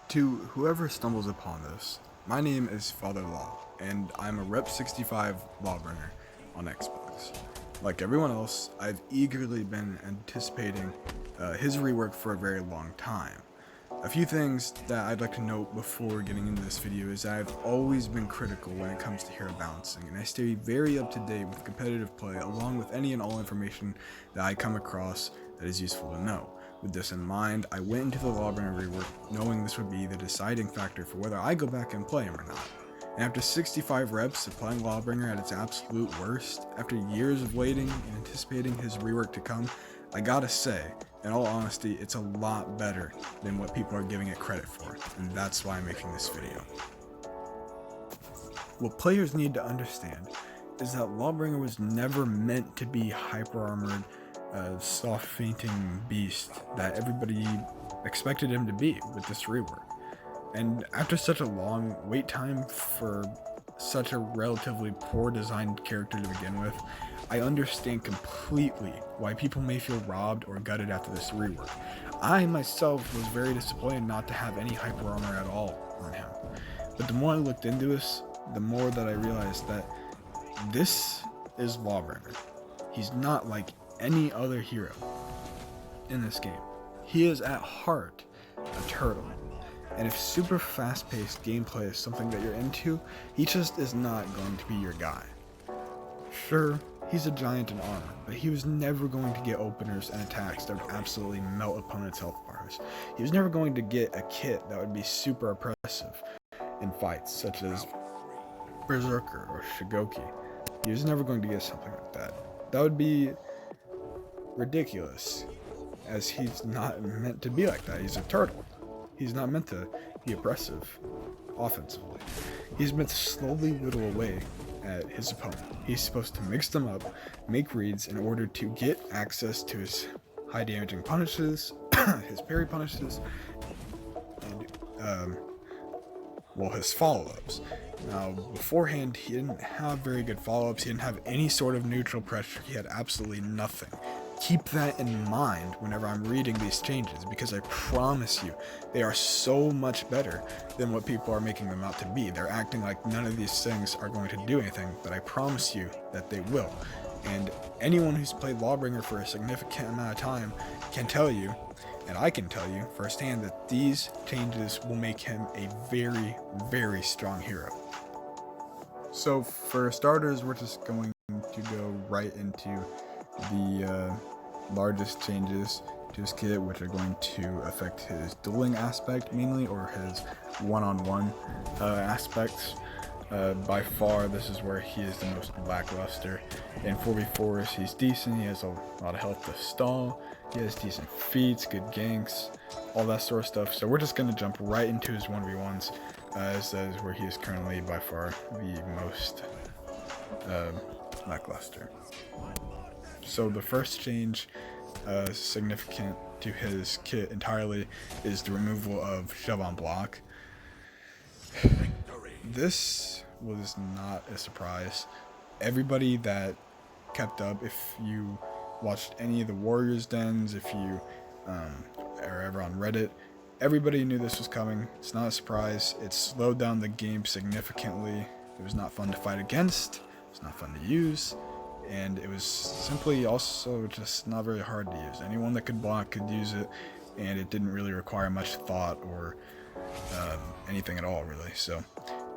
To whoever stumbles upon this, my name is Father Law, and I'm a Rep 65 Lawbringer on Xbox. Like everyone else, I've eagerly been anticipating his rework for a very long time. A few things that I'd like to note before getting into this video is that I've always been critical when it comes to hero balancing, and I stay very up to date with competitive play along with any and all information that I come across that is useful to know. With this in mind, I went into the Lawbringer rework knowing this would be the deciding factor for whether I go back and play him or not. And after 65 reps of playing Lawbringer at its absolute worst, after years of waiting and anticipating his rework to come, I gotta say, in all honesty, it's a lot better than what people are giving it credit for, and that's why I'm making this video. What players need to understand is that Lawbringer was never meant to be hyper-armored, soft fainting beast that everybody expected him to be with this rework. And after such a long wait time for such a relatively poor designed character to begin with, I understand completely why people may feel robbed or gutted after this rework. I myself was very disappointed not to have any hyper armor at all on him. But the more I looked into this, the more that I realized that this is Lawbringer. He's not like any other hero in this game. He is at heart a turtle. And if super fast-paced gameplay is something that you're into, he just is not going to be your guy. Sure, he's a giant in armor, but he was never going to get openers and attacks that would absolutely melt opponents' health bars. He was never going to get a kit that would be super oppressive in fights, such as Berserker or Shigoki. He was never going to get something like that. That would be ridiculous, as he's not meant to be like that. He's a turtle. He's not meant to be oppressive offensively. He's meant to slowly whittle away at his opponent. He's supposed to mix them up, make reads in order to get access to his high damaging punishes, his parry punishes, and his follow-ups. Now, beforehand, he didn't have very good follow-ups. He didn't have any sort of neutral pressure. He had absolutely nothing. Keep that in mind whenever I'm reading these changes, because I promise you, they are so much better than what people are making them out to be. They're acting like none of these things are going to do anything, but I promise you that they will. And anyone who's played Lawbringer for a significant amount of time can tell you, and I can tell you firsthand, that these changes will make him a very, very strong hero. So for starters, we're just going to go right into the largest changes to his kit, which are going to affect his dueling aspect mainly, or his one-on-one aspects. By far, this is where he is the most lackluster. In 4v4s, he's decent. He has a lot of health to stall. He has decent feats, good ganks, all that sort of stuff. So we're just going to jump right into his 1v1s, as that is where he is currently by far the most lackluster. So the first change significant to his kit entirely is the removal of shove on block. This was not a surprise. Everybody that kept up, if you watched any of the Warriors dens, if you are ever on Reddit, everybody knew this was coming. It's not a surprise. It slowed down the game significantly. It was not fun to fight against. It's not fun to use. And it was simply also just not very hard to use. Anyone that could block could use it, and it didn't really require much thought or anything at all, really. So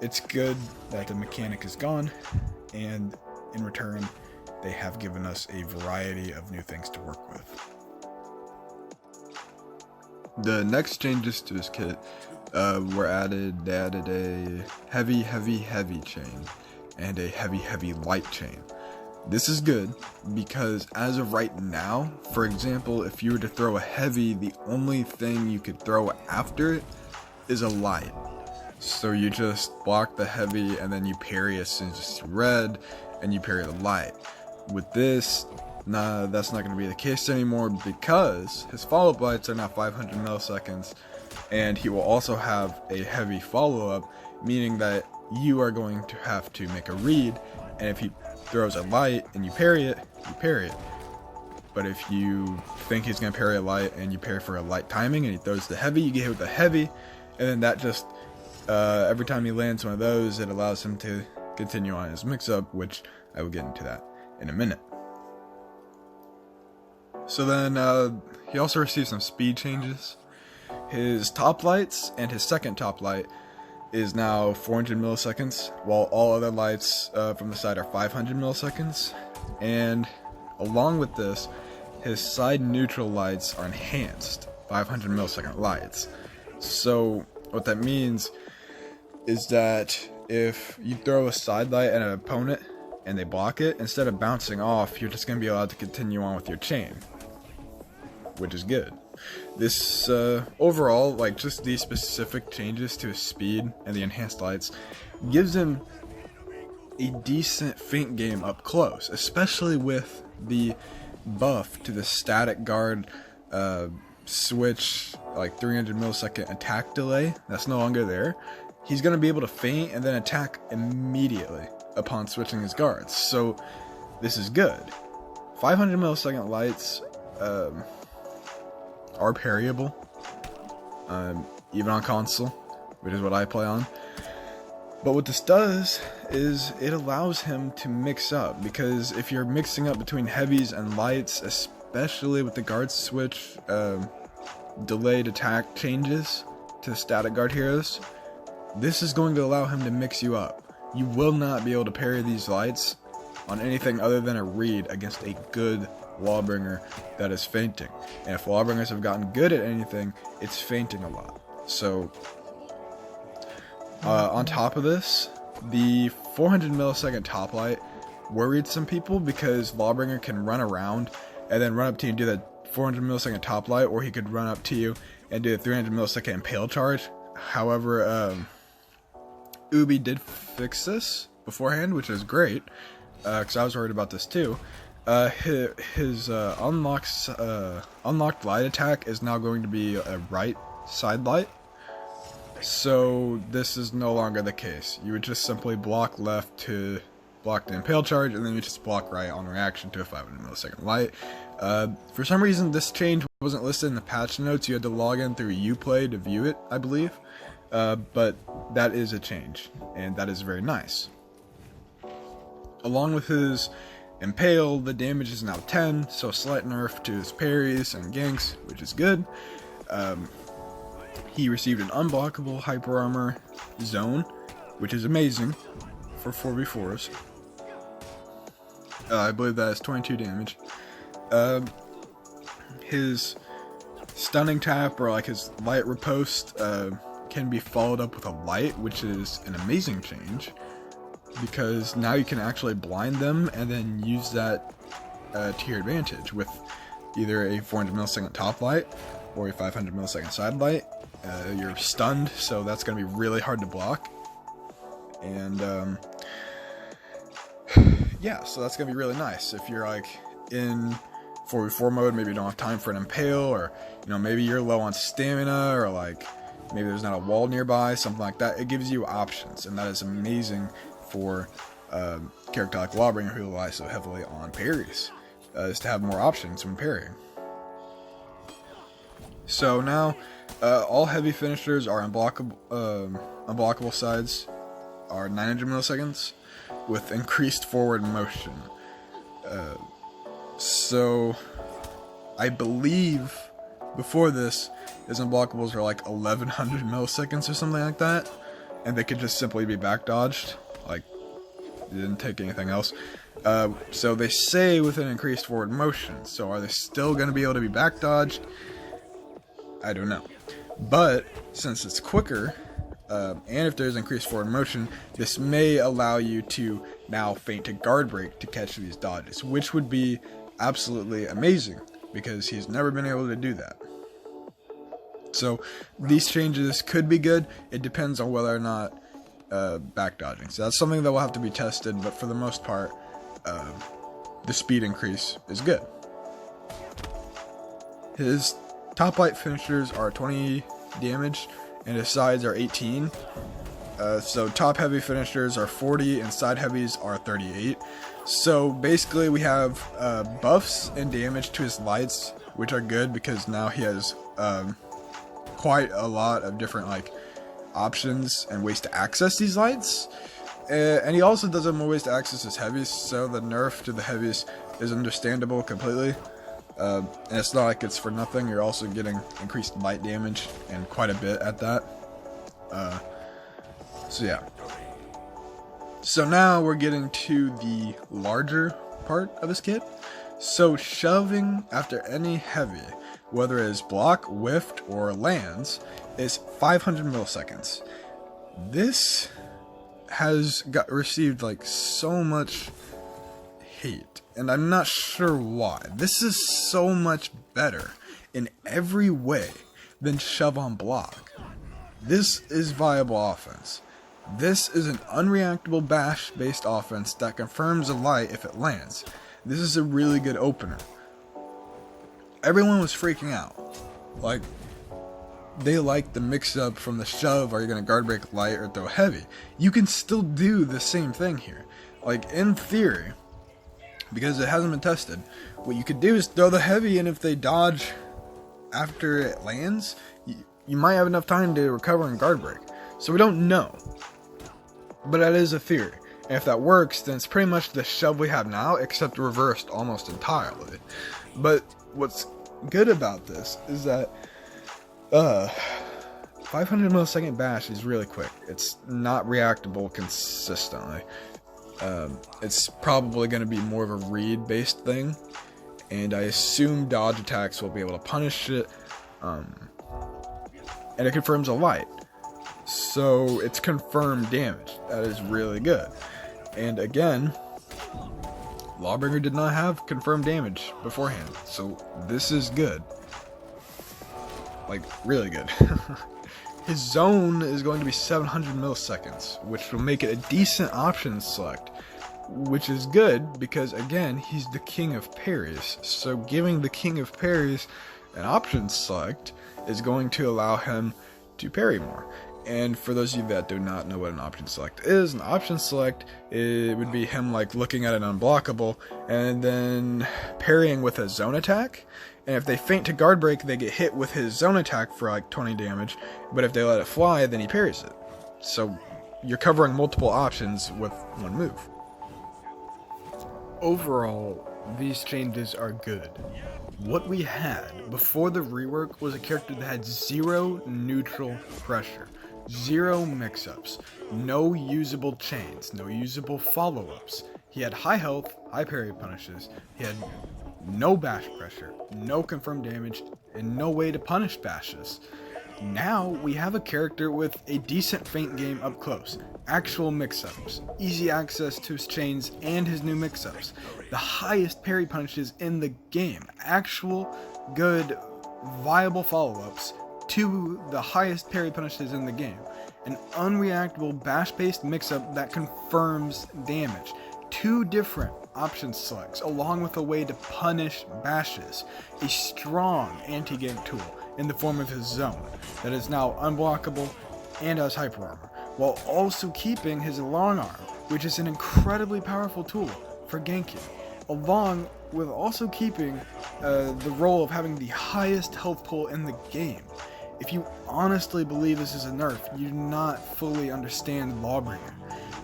it's good that the mechanic is gone, and in return, they have given us a variety of new things to work with. The next changes to his kit were added. They added a heavy chain and a heavy light chain. This is good because as of right now, for example, if you were to throw a heavy, the only thing you could throw after it is a light. So you just block the heavy and then you parry as soon as you see red, and you parry the light. With this, nah, that's not going to be the case anymore, because his follow-up lights are now 500 milliseconds, and he will also have a heavy follow-up, meaning that you are going to have to make a read, and if he throws a light and you parry it, you parry it. But if you think he's going to parry a light and you parry for a light timing and he throws the heavy, you get hit with the heavy, and then that just every time he lands one of those, it allows him to continue on his mix-up, which I will get into that in a minute. So then he also received some speed changes. His top lights and his second top light is now 400 milliseconds, while all other lights from the side are 500 milliseconds. And along with this, his side neutral lights are enhanced 500 millisecond lights. So what that means is that if you throw a side light at an opponent and they block it, instead of bouncing off, you're just going to be allowed to continue on with your chain, which is good. This overall, like just these specific changes to his speed and the enhanced lights, gives him a decent feint game up close, especially with the buff to the static guard switch, like 300 millisecond attack delay. That's no longer there. He's going to be able to feint and then attack immediately upon switching his guards. So this is good. 500 millisecond lights are parryable, even on console, which is what I play on. But what this does is it allows him to mix up, because if you're mixing up between heavies and lights, especially with the guard switch delayed attack changes to static guard heroes, this is going to allow him to mix you up. You will not be able to parry these lights on anything other than a read against a good Lawbringer that is feinting. And if Lawbringers have gotten good at anything, it's feinting a lot. So on top of this, the 400 millisecond top light worried some people, because Lawbringer can run around and then run up to you and do that 400 millisecond top light, or he could run up to you and do a 300 millisecond impale charge. However, Ubi did fix this beforehand, which is great, because I was worried about this too. His unlocked light attack is now going to be a right side light. So this is no longer the case. You would just simply block left to block the impale charge, and then you just block right on reaction to a 500 millisecond light. For some reason, this change wasn't listed in the patch notes. You had to log in through Uplay to view it, I believe. But that is a change, and that is very nice. Along with his impale, the damage is now 10, so a slight nerf to his parries and ganks, which is good. He received an unblockable hyper armor zone, which is amazing for 4v4s. I believe that is 22 damage. His stunning tap, or like his light riposte, can be followed up with a light, which is an amazing change, because now you can actually blind them and then use that to your advantage with either a 400 millisecond top light or a 500 millisecond side light. You're stunned, so that's going to be really hard to block. And yeah, so that's going to be really nice if you're like in 4v4 mode, maybe you don't have time for an impale, or you know, maybe you're low on stamina, or like maybe there's not a wall nearby, something like that. It gives you options, and that is amazing for a character like Lawbringer, who relies so heavily on parries, is to have more options when parrying. So now, all heavy finishers are unblockable sides are 900 milliseconds with increased forward motion. So I believe before this, his unblockables were like 1100 milliseconds or something like that, and they could just simply be back dodged, like it didn't take anything else. So they say with an increased forward motion, so are they still going to be able to be back dodged? I don't know. But since it's quicker, and if there's increased forward motion, this may allow you to now feint to guard break to catch these dodges, which would be absolutely amazing, because he's never been able to do that. So these changes could be good. It depends on whether or not back dodging. So that's something that will have to be tested, but for the most part, the speed increase is good. His top light finishers are 20 damage, and his sides are 18. So top heavy finishers are 40, and side heavies are 38. So basically we have buffs and damage to his lights, which are good because now he has quite a lot of different like options and ways to access these lights. And he also does have more ways to access his heavies, so the nerf to the heavies is understandable completely. And it's not like it's for nothing. You're also getting increased light damage, and quite a bit at that. So yeah. So now we're getting to the larger part of his kit. So shoving after any heavy, whether it is block, whiffed, or lands, is 500 milliseconds. This has received like so much hate, and I'm not sure why. This is so much better in every way than shove on block. This is viable offense. This is an unreactable bash based offense that confirms a light if it lands. This is a really good opener. Everyone was freaking out. Like, they like the mix-up from the shove, are you going to guard break light or throw heavy? You can still do the same thing here. Like, in theory, because it hasn't been tested, what you could do is throw the heavy, and if they dodge after it lands, you might have enough time to recover and guard break. So we don't know. But that is a theory. And if that works, then it's pretty much the shove we have now, except reversed almost entirely. But what's good about this is that 500 millisecond bash is really quick. It's not reactable consistently. It's probably going to be more of a read based thing, and I assume dodge attacks will be able to punish it, and it confirms a light, so it's confirmed damage. That is really good. And again, Lawbringer did not have confirmed damage beforehand, so this is good. Like, really good. His zone is going to be 700 milliseconds, which will make it a decent option select, which is good because, again, he's the king of parries. So giving the king of parries an option select is going to allow him to parry more. And for those of you that do not know what an option select is, an option select, it would be him like looking at an unblockable and then parrying with a zone attack. And if they feint to guard break, they get hit with his zone attack for like 20 damage. But if they let it fly, then he parries it. So you're covering multiple options with one move. Overall, these changes are good. What we had before the rework was a character that had zero neutral pressure, zero mix-ups, no usable chains, no usable follow-ups. He had high health, high parry punishes, he had no bash pressure, no confirmed damage, and no way to punish bashes. Now we have a character with a decent feint game up close, actual mix-ups, easy access to his chains and his new mix-ups, the highest parry punishes in the game, actual good viable follow-ups to the highest parry punishes in the game, an unreactable bash-based mix-up that confirms damage, 2 different option selects along with a way to punish bashes, a strong anti-gank tool in the form of his zone that is now unblockable and has hyper armor, while also keeping his long arm, which is an incredibly powerful tool for ganking, along with also keeping the role of having the highest health pool in the game. If you honestly believe this is a nerf, you do not fully understand Lawbringer.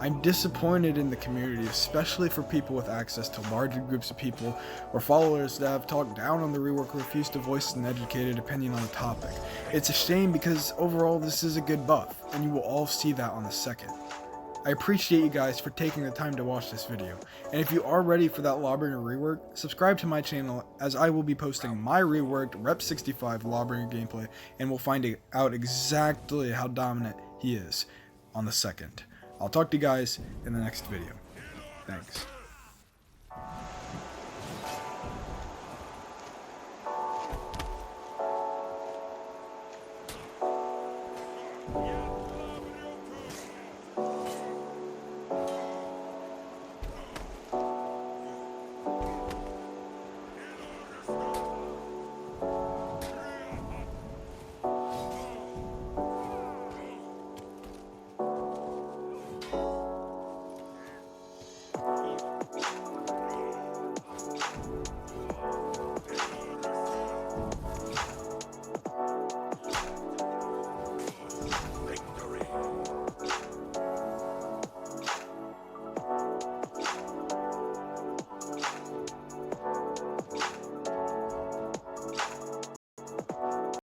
I'm disappointed in the community, especially for people with access to larger groups of people or followers that have talked down on the rework or refused to voice an educated opinion on the topic. It's a shame because overall this is a good buff, and you will all see that on the second. I appreciate you guys for taking the time to watch this video, and if you are ready for that Lawbringer rework, subscribe to my channel as I will be posting my reworked Rep 65 Lawbringer gameplay, and we'll find out exactly how dominant he is on the second. I'll talk to you guys in the next video. Thanks. Yeah.